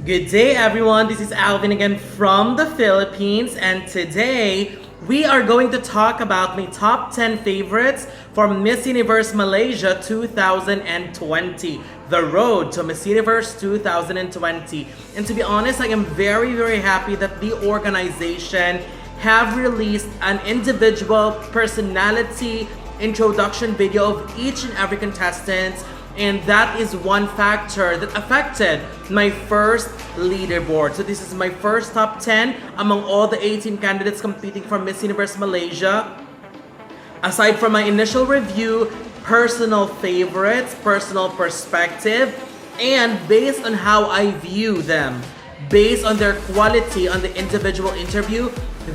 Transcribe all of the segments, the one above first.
Good day, everyone. This is Alvin again from the Philippines, and today we are going to talk about my top 10 favorites for Miss Universe Malaysia 2020, the road to Miss Universe 2020. And to be honest, I am very, very happy that the organization have released an individual personality introduction video of each and every contestant. And that is one factor that affected my first leaderboard. So this is my first top 10 among all the 18 candidates competing for Miss Universe Malaysia. Aside from my initial review, personal favorites, personal perspective, and based on how I view them, based on their quality on the individual interview,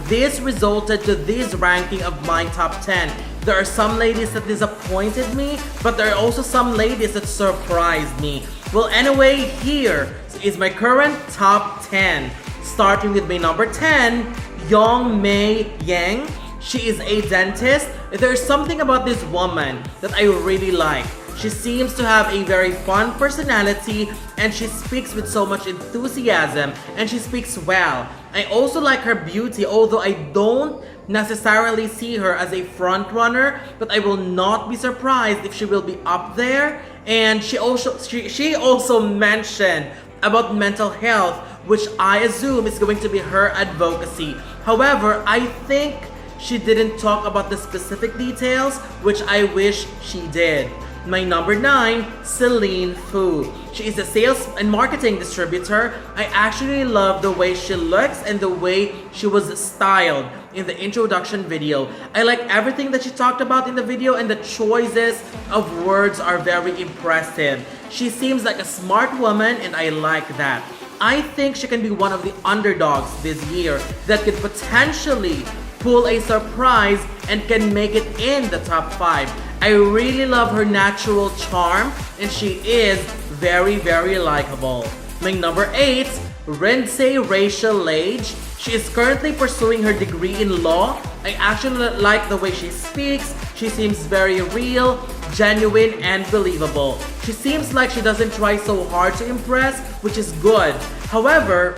this resulted to this ranking of my top 10. There are some ladies that disappointed me, but there are also some ladies that surprised me. Well, anyway, here is my current top 10. Starting with my number 10, Yong, Meei, Yeng. She is a dentist. There's something about this woman that I really like. She seems to have a very fun personality and she speaks with so much enthusiasm and she speaks well. I also like her beauty, although I don't necessarily see her as a front runner, but I will not be surprised if she will be up there. And she also mentioned about mental health, which I assume is going to be her advocacy. However, I think she didn't talk about the specific details, which I wish she did. My number 9, Celine Foo. She is a sales and marketing distributor. I actually love the way she looks and the way she was styled in the introduction video. I like everything that she talked about in the video, and the choices of words are very impressive. She seems like a smart woman and I like that. I think she can be one of the underdogs this year that could potentially pull a surprise and can make it in the top 5. I really love her natural charm and she is very, very likable. My number 8, Rindsay Laige. She is currently pursuing her degree in law. I actually like the way she speaks. She seems very real, genuine, and believable. She seems like she doesn't try so hard to impress, which is good. However,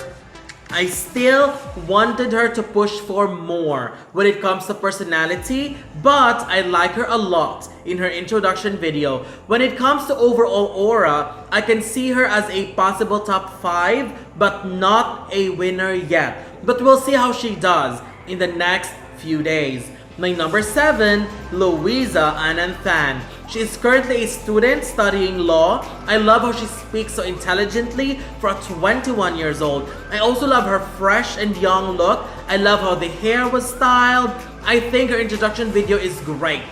I still wanted her to push for more when it comes to personality, but I like her a lot in her introduction video. When it comes to overall aura, I can see her as a possible top 5, but not a winner yet. But we'll see how she does in the next few days. My number 7, Louisa Ananthan. She is currently a student studying law. I love how she speaks so intelligently for a 21 years old. I also love her fresh and young look. I love how the hair was styled. I think her introduction video is great.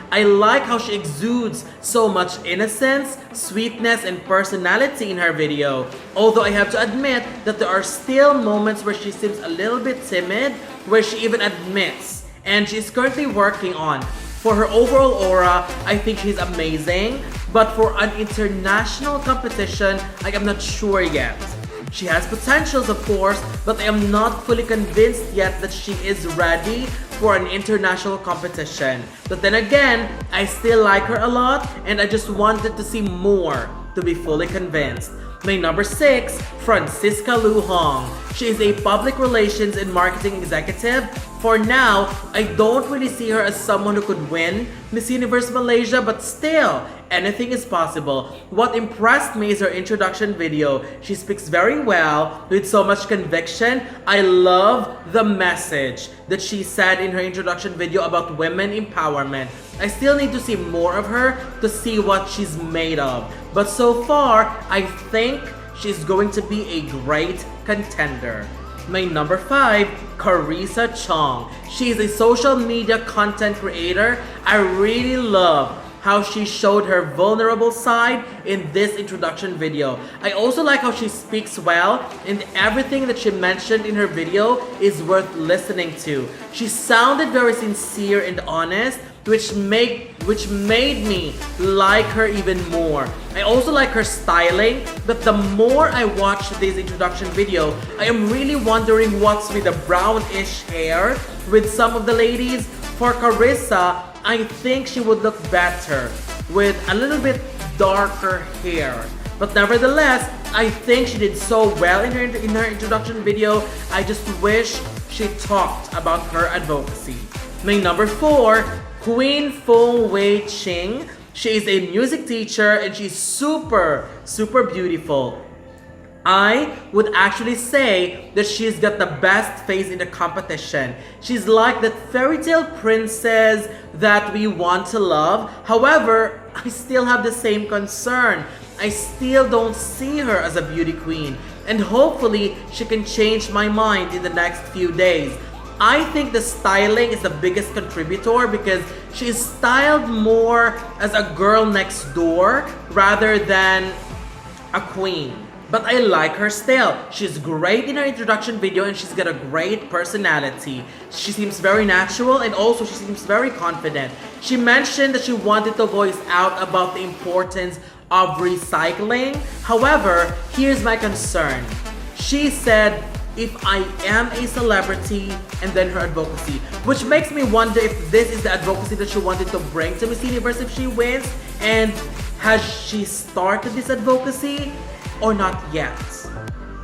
I like how she exudes so much innocence, sweetness, and personality in her video. Although I have to admit that there are still moments where she seems a little bit timid, where she even admits, and she's currently working on. For her overall aura, I think she's amazing, but for an international competition, I am not sure yet. She has potentials, of course, but I am not fully convinced yet that she is ready for an international competition. But then again, I still like her a lot, and I just wanted to see more to be fully convinced. My number 6, Francisca Luhong. She is a public relations and marketing executive. For now, I don't really see her as someone who could win Miss Universe Malaysia, but still, anything is possible. What impressed me is her introduction video. She speaks very well with so much conviction. I love the message that she said in her introduction video about women empowerment. I still need to see more of her to see what she's made of. But so far, I think she's going to be a great contender. My number 5, Charissa Chong. She is a social media content creator. I really love how she showed her vulnerable side in this introduction video. I also like how she speaks well, and everything that she mentioned in her video is worth listening to. She sounded very sincere and honest, which made me like her even more. I also like her styling, but the more I watch this introduction video, I am really wondering what's with the brownish hair with some of the ladies. For Charissa, I think she would look better with a little bit darker hair. But nevertheless, I think she did so well in her introduction video. I just wish she talked about her advocacy. My number 4, Quinn Fung Ching. She is a music teacher and she's super beautiful. I would actually say that she's got the best face in the competition. She's like that fairy tale princess that we want to love. However, I still have the same concern. I still don't see her as a beauty queen. And hopefully, she can change my mind in the next few days. I think the styling is the biggest contributor because she is styled more as a girl next door rather than a queen. But I like her still. She's great in her introduction video and she's got a great personality. She seems very natural and also she seems very confident. She mentioned that she wanted to voice out about the importance of recycling. However, here's my concern. She said, if I am a celebrity, and then her advocacy, which makes me wonder if this is the advocacy that she wanted to bring to Miss Universe if she wins, and has she started this advocacy or not yet?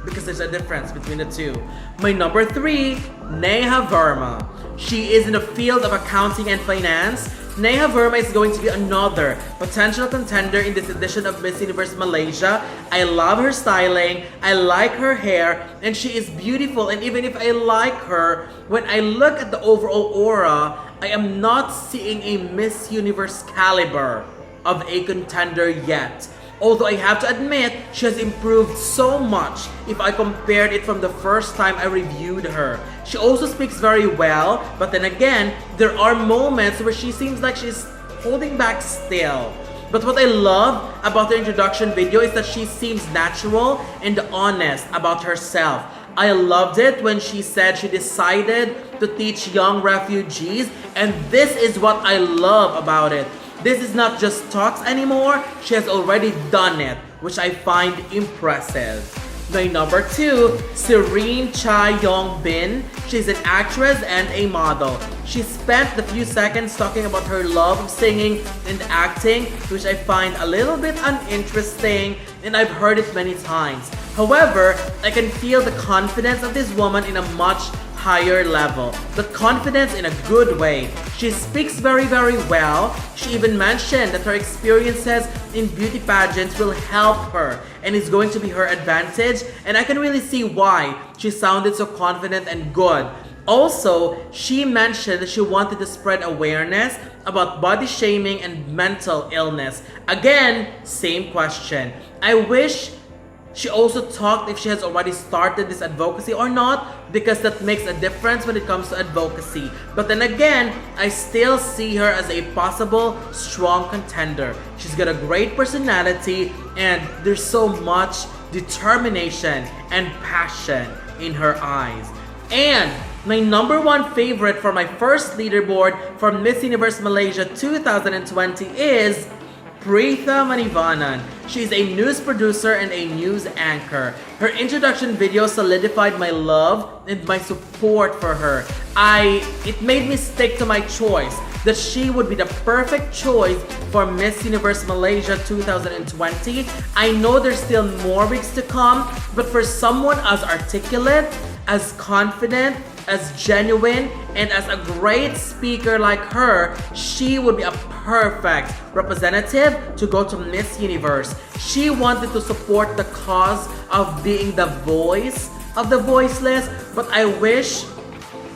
Because there's a difference between the two. My number 3, Neha Verma. She is in the field of accounting and finance. Neha Verma is going to be another potential contender in this edition of Miss Universe Malaysia. I love her styling, I like her hair, and she is beautiful. And even if I like her, when I look at the overall aura, I am not seeing a Miss Universe caliber of a contender yet. Although I have to admit, she has improved so much if I compared it from the first time I reviewed her. She also speaks very well, but then again, there are moments where she seems like she's holding back still. But what I love about her introduction video is that she seems natural and honest about herself. I loved it when she said she decided to teach young refugees, and this is what I love about it. This is not just talks anymore, she has already done it, which I find impressive. My number 2, Serene Yong Bin. She's an actress and a model. She spent the few seconds talking about her love of singing and acting, which I find a little bit uninteresting, and I've heard it many times. However, I can feel the confidence of this woman in a much higher level. The confidence in a good way. She speaks very well. She even mentioned that her experiences in beauty pageants will help her and is going to be her advantage, and I can really see why she sounded so confident and good. Also, she mentioned that she wanted to spread awareness about body shaming and mental illness. Again, same question. I wish she also talked if she has already started this advocacy or not, because that makes a difference when it comes to advocacy. But then again, I still see her as a possible strong contender. She's got a great personality and there's so much determination and passion in her eyes. And my number 1 favorite for my first leaderboard for Miss Universe Malaysia 2020 is Pritha Manivannan. She's a news producer and a news anchor. Her introduction video solidified my love and my support for her. It made me stick to my choice that she would be the perfect choice for Miss Universe Malaysia 2020. I know there's still more weeks to come, but for someone as articulate, as confident, as genuine, and as a great speaker like her, she would be a perfect representative to go to Miss Universe. She wanted to support the cause of being the voice of the voiceless, but I wish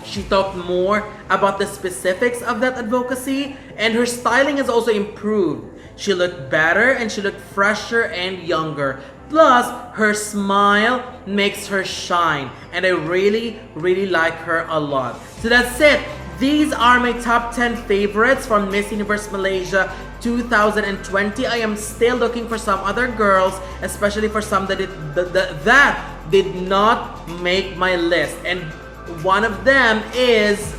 she talked more about the specifics of that advocacy, and her styling has also improved. She looked better and she looked fresher and younger. Plus, her smile makes her shine, and I really like her a lot. So that's it. These are my top 10 favorites from Miss Universe Malaysia 2020. I am still looking for some other girls, especially for some that did not make my list. And one of them is,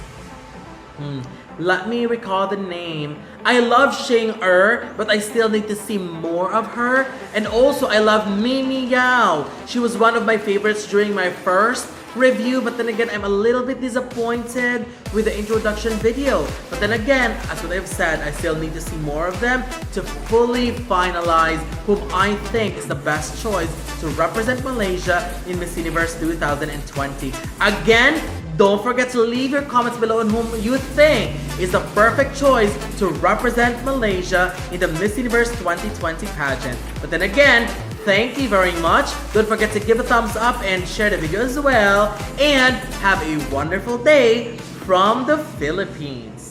let me recall the name, I love Xing Er, but I still need to see more of her. And also, I love Mimi Yao. She was one of my favorites during my first review, but then again, I'm a little bit disappointed with the introduction video. But then again, as what I've said, I still need to see more of them to fully finalize whom I think is the best choice to represent Malaysia in Miss Universe 2020. Again, don't forget to leave your comments below on whom you think is the perfect choice to represent Malaysia in the Miss Universe 2020 pageant. But then again, thank you very much. Don't forget to give a thumbs up and share the video as well. And have a wonderful day from the Philippines.